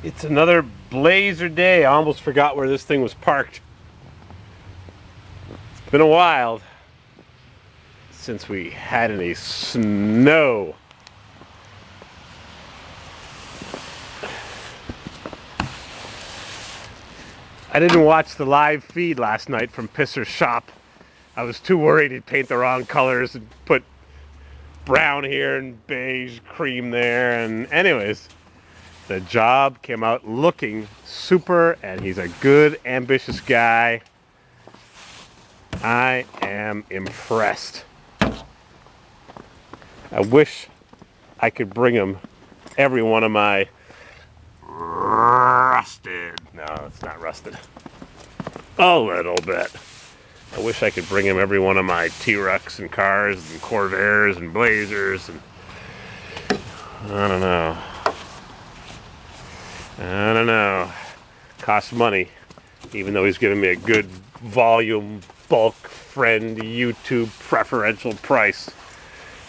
It's another blazer day. I almost forgot where this thing was parked. It's been a while since we had any snow. I didn't watch the live feed last night from Pisser's shop. I was too worried he'd paint the wrong colors and put brown here and beige cream there. And anyways, the job came out looking super, and he's a good, ambitious guy. I am impressed. I wish I could bring him every one of my rusted. No, it's not rusted. A little bit. I wish I could bring him every one of my T-Rex and cars and Corvairs and Blazers and I don't know. Costs money, even though he's giving me a good volume, bulk, friend, YouTube preferential price.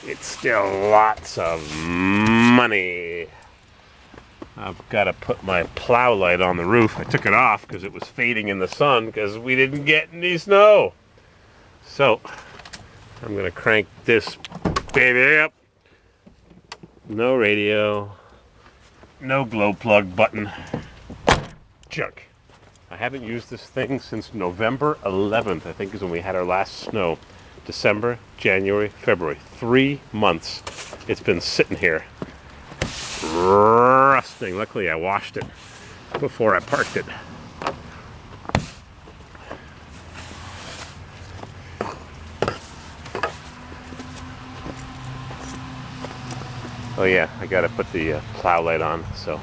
It's still lots of money. I've got to put my plow light on the roof. I took it off because it was fading in the sun because we didn't get any snow. So, I'm going to crank this baby up. No radio. No glow plug button. Junk. I haven't used this thing since November 11th, I think is when we had our last snow. December, January, February. 3 months. It's been sitting here. Rusting. Luckily I washed it before I parked it. Oh yeah, I gotta put the plow light on, so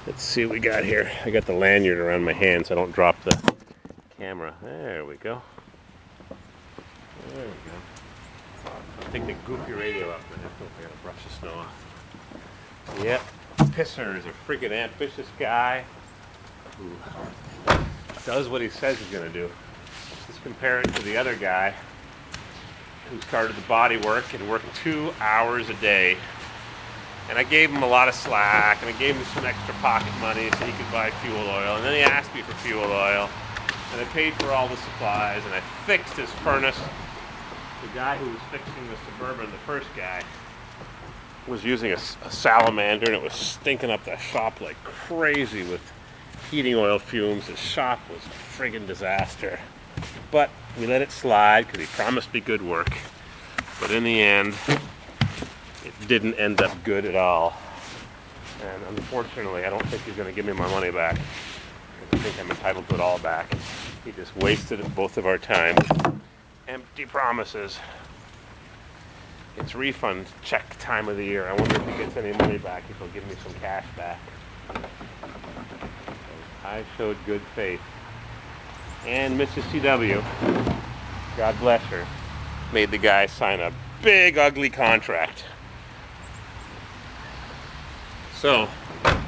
let's see what we got here. I got the lanyard around my hand so I don't drop the camera. There we go. There we go. I'll take the goofy radio up and I gotta brush the snow off. Yep, Pisser is a freaking ambitious guy who does what he says he's gonna do. Let's compare it to the other guy who started the body work and worked 2 hours a day. And I gave him a lot of slack, and I gave him some extra pocket money so he could buy fuel oil. And then he asked me for fuel oil, and I paid for all the supplies, and I fixed his furnace. The guy who was fixing the Suburban, the first guy, was using a salamander, and it was stinking up the shop like crazy with heating oil fumes. His shop was a friggin' disaster. But we let it slide because he promised me good work. But in the end, it didn't end up good at all. And unfortunately, I don't think he's going to give me my money back. I think I'm entitled to it all back. He just wasted both of our time. Empty promises. It's refund check time of the year. I wonder if he gets any money back, if he'll give me some cash back. I showed good faith. And Mrs. CW, God bless her, made the guy sign a big ugly contract. So, I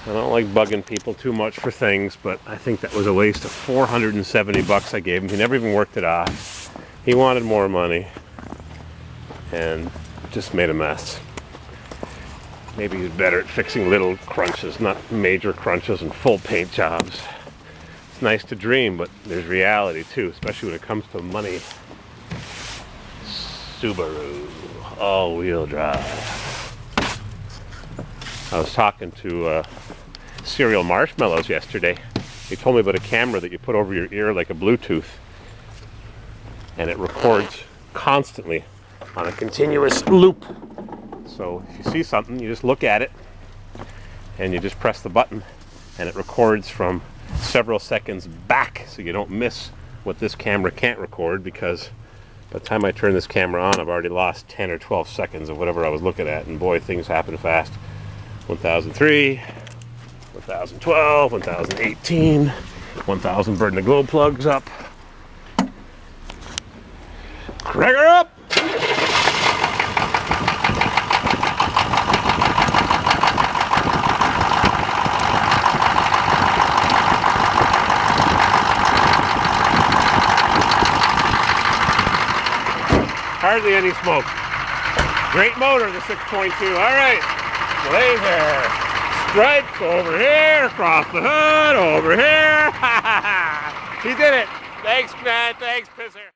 don't like bugging people too much for things, but I think that was a waste of $470 I gave him. He never even worked it off. He wanted more money and just made a mess. Maybe he's better at fixing little crunches, not major crunches and full paint jobs. It's nice to dream, but there's reality too, especially when it comes to money. Subaru, all-wheel drive. I was talking to Cereal Marshmallows yesterday. He told me about a camera that you put over your ear like a Bluetooth, and it records constantly on a continuous loop. So if you see something, you just look at it, and you just press the button, and it records from several seconds back, so you don't miss what this camera can't record, because by the time I turn this camera on, I've already lost 10 or 12 seconds of whatever I was looking at, and boy, things happen fast. 1003, 1012, 1018, 1000 burn the glow plugs up. Crack her up! Hardly any smoke. Great motor, the 6.2. All right. Laser. Stripes over here, across the hood, over here. He did it. Thanks, man. Thanks, Pisser.